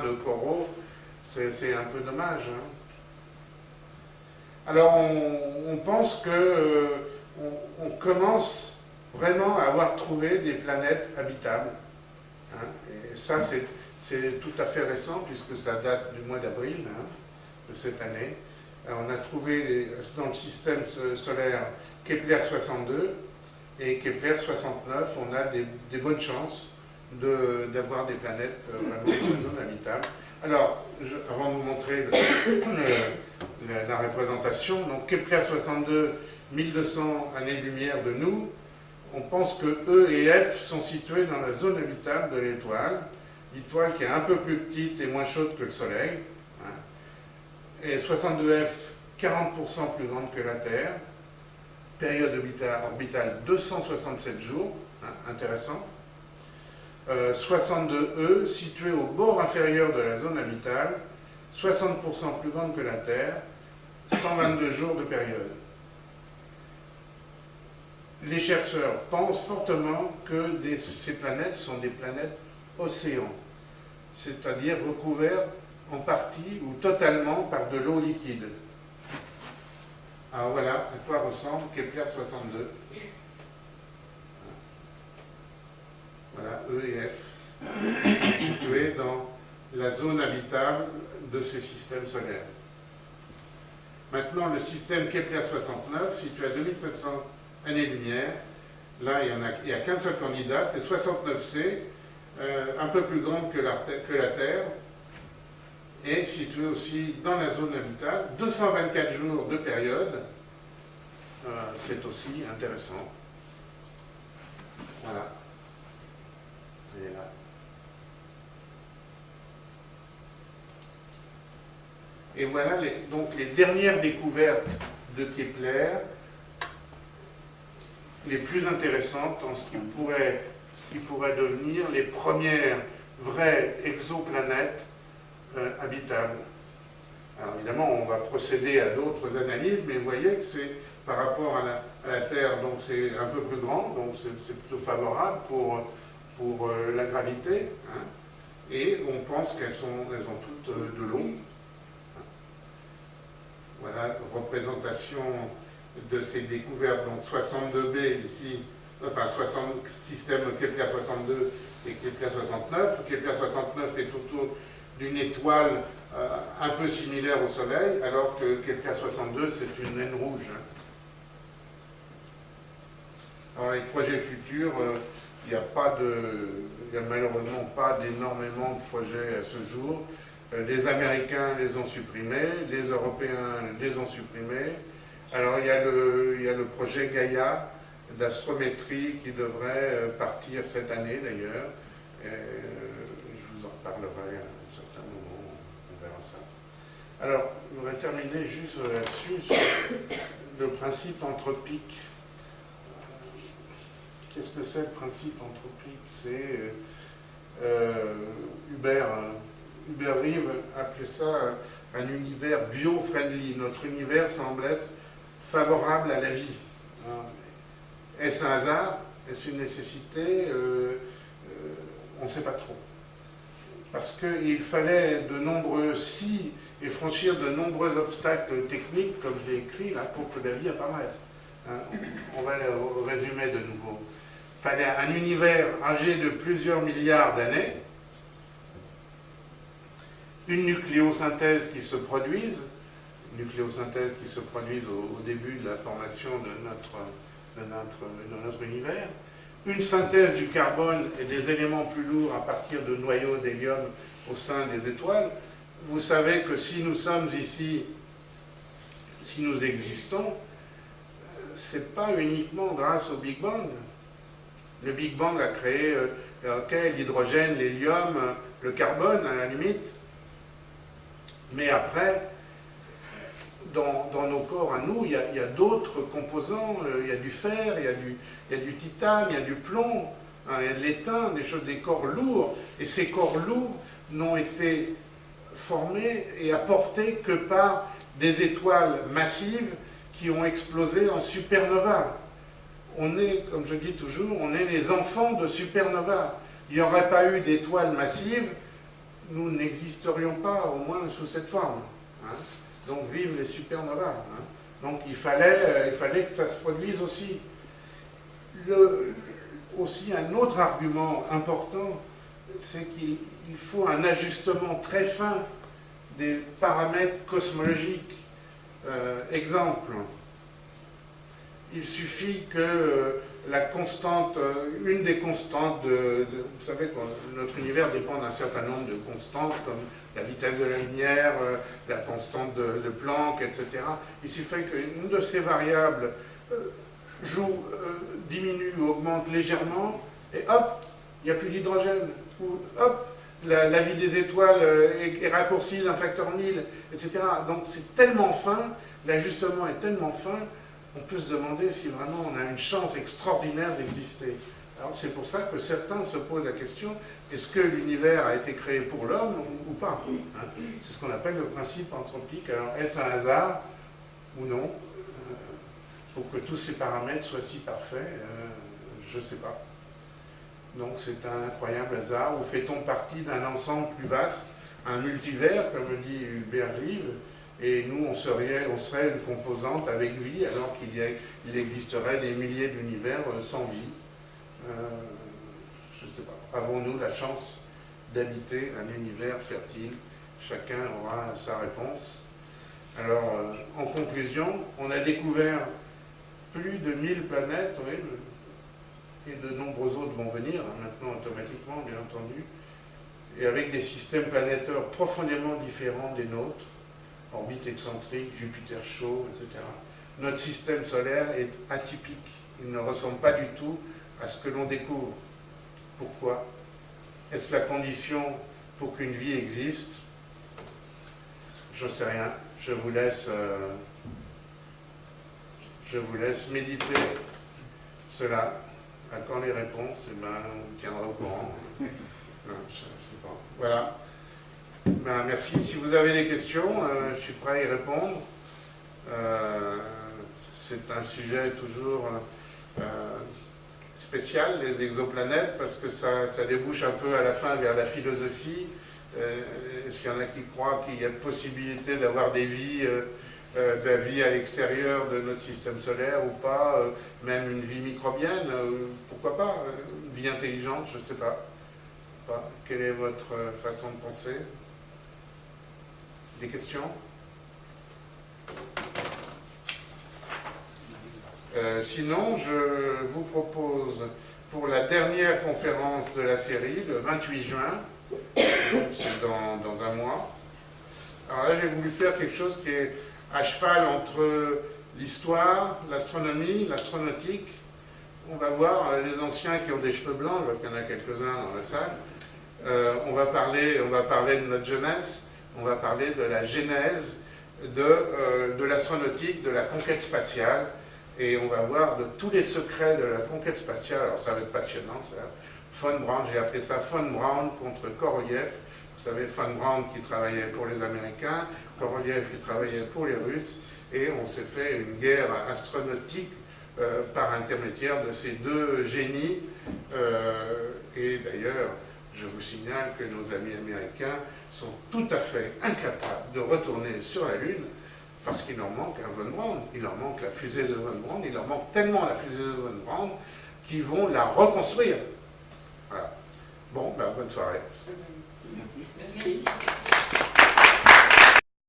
de coraux, c'est un peu dommage. Hein. Alors on pense que on commence vraiment à avoir trouvé des planètes habitables. Hein. Et ça c'est tout à fait récent puisque ça date du mois d'avril hein, de cette année. Alors, on a trouvé dans le système solaire Kepler 62 et Kepler 69, on a des bonnes chances d'avoir des planètes vraiment dans la zone habitable. Alors, avant de vous montrer la représentation, donc Kepler 62, 1200 années-lumière de nous, on pense que E et F sont situés dans la zone habitable de l'étoile qui est un peu plus petite et moins chaude que le Soleil, hein, et 62F, 40% plus grande que la Terre, période orbitale 267 jours, hein, intéressant. 62E, situé au bord inférieur de la zone habitable, 60% plus grande que la Terre, 122 jours de période. Les chercheurs pensent fortement que ces planètes sont des planètes océans, c'est-à-dire recouvertes en partie ou totalement par de l'eau liquide. Alors voilà à quoi ressemble Kepler 62. Voilà, E et F sont situés dans la zone habitable de ces systèmes solaires. Maintenant, le système Kepler 69, situé à 2700 années-lumière, là, il n'y a qu'un seul candidat, c'est 69C, un peu plus grande que la Terre, et situé aussi dans la zone habitable, 224 jours de période, c'est aussi intéressant. Voilà. Elle est là. Et voilà donc les dernières découvertes de Kepler, les plus intéressantes en ce qui pourrait devenir les premières vraies exoplanètes habitables. Alors évidemment, on va procéder à d'autres analyses, mais vous voyez que c'est par rapport à la Terre, donc c'est un peu plus grand, donc c'est plutôt favorable pour la gravité, hein, et on pense qu'elles ont toutes de l'eau. Voilà, représentation de ces découvertes, donc 62B ici, enfin système Kepler 62 et Kepler 69. Kepler 69 est autour d'une étoile un peu similaire au Soleil, alors que Kepler 62 c'est une naine rouge. Alors les projets futurs, il n'y a malheureusement pas d'énormément de projets à ce jour. Les Américains les ont supprimés, les Européens les ont supprimés. Alors il y a le projet Gaïa d'astrométrie qui devrait partir cette année d'ailleurs. Je vous en reparlerai à un certain moment, on verra ça. Alors, je voudrais terminer juste là-dessus, sur le principe anthropique. Qu'est-ce que c'est le principe anthropique? C'est Hubert Reeves appelait ça un univers bio-friendly. Notre univers semble être favorable à la vie. Est-ce un hasard? Est-ce une nécessité? On ne sait pas trop. Parce qu'il fallait de nombreux si et franchir de nombreux obstacles techniques, comme je l'ai écrit, là, pour que la vie apparaisse. On va le résumer de nouveau. Il fallait un univers âgé de plusieurs milliards d'années, une nucléosynthèse qui se produise, au début de la formation de notre univers, une synthèse du carbone et des éléments plus lourds à partir de noyaux d'hélium au sein des étoiles. Vous savez que si nous sommes ici, si nous existons, c'est pas uniquement grâce au Big Bang. Le Big Bang a créé l'hydrogène, l'hélium, le carbone à la limite. Mais après, dans nos corps à nous, il y a d'autres composants, il y a du fer, il y a du titane, il y a du plomb, hein, il y a de l'étain, des corps lourds. Et ces corps lourds n'ont été formés et apportés que par des étoiles massives qui ont explosé en supernova. On est, comme je dis toujours, on est les enfants de supernova. Il n'y aurait pas eu d'étoiles massives, nous n'existerions pas, au moins sous cette forme. Hein. Donc vive les supernovas. Hein. Donc il fallait que ça se produise aussi. Aussi un autre argument important, c'est qu'il faut un ajustement très fin des paramètres cosmologiques. Exemple, il suffit que la constante, une des constantes vous savez que notre univers dépend d'un certain nombre de constantes, comme la vitesse de la lumière, la constante de Planck, etc. Il suffit qu'une de ces variables diminue ou augmente légèrement, et hop, il n'y a plus d'hydrogène, ou hop, la vie des étoiles est raccourcie d'un facteur 1000, etc. Donc c'est tellement fin, l'ajustement est tellement fin, on peut se demander si vraiment on a une chance extraordinaire d'exister. Alors c'est pour ça que certains se posent la question, est-ce que l'univers a été créé pour l'homme ou pas, hein? C'est ce qu'on appelle le principe anthropique. Alors est-ce un hasard ou non pour que tous ces paramètres soient si parfaits? Je ne sais pas. Donc c'est un incroyable hasard, ou fait-on partie d'un ensemble plus vaste, un multivers, comme dit Hubert Reeves, et nous on serait une composante avec vie, alors qu'il existerait des milliers d'univers sans vie. Je ne sais pas. Avons-nous la chance d'habiter un univers fertile? Chacun aura sa réponse. Alors, en conclusion, on a découvert plus de 1000 planètes, oui, et de nombreux autres vont venir, hein, maintenant automatiquement, bien entendu, et avec des systèmes planétaires profondément différents des nôtres, orbite excentrique, Jupiter chaud, etc. Notre système solaire est atypique, il ne ressemble pas du tout à ce que l'on découvre. Pourquoi? Est-ce la condition pour qu'une vie existe? Je ne sais rien, je vous laisse méditer cela. À quand les réponses, eh ben, on vous tiendra au courant. Non, je sais pas. Voilà. Ben, merci. Si vous avez des questions, je suis prêt à y répondre. C'est un sujet toujours spécial, les exoplanètes, parce que ça débouche un peu à la fin vers la philosophie. Est-ce qu'il y en a qui croient qu'il y a possibilité d'avoir des vies de la vie à l'extérieur de notre système solaire ou pas, même une vie microbienne, pourquoi pas, une vie intelligente, je ne sais pas. Quelle est votre façon de penser? Des questions? Sinon, je vous propose pour la dernière conférence de la série, le 28 juin, donc c'est dans un mois. Alors là, j'ai voulu faire quelque chose qui est à cheval entre l'histoire, l'astronomie, l'astronautique. On va voir les anciens qui ont des cheveux blancs, je vois qu'il y en a quelques-uns dans la salle. On va parler de notre jeunesse, on va parler de la genèse de l'astronautique, de la conquête spatiale, et on va voir de tous les secrets de la conquête spatiale. Alors ça va être passionnant, ça. Von Braun, j'ai appelé ça Von Braun contre Korolev. Vous savez, Von Braun qui travaillait pour les Américains, Korolev qui travaillait pour les Russes, et on s'est fait une guerre astronautique par intermédiaire de ces deux génies. Et d'ailleurs, je vous signale que nos amis américains sont tout à fait incapables de retourner sur la Lune parce qu'il leur manque un Von Braun, il leur manque la fusée de Von Braun, il leur manque tellement la fusée de Von Braun qu'ils vont la reconstruire. Voilà. Bon, ben, bonne soirée.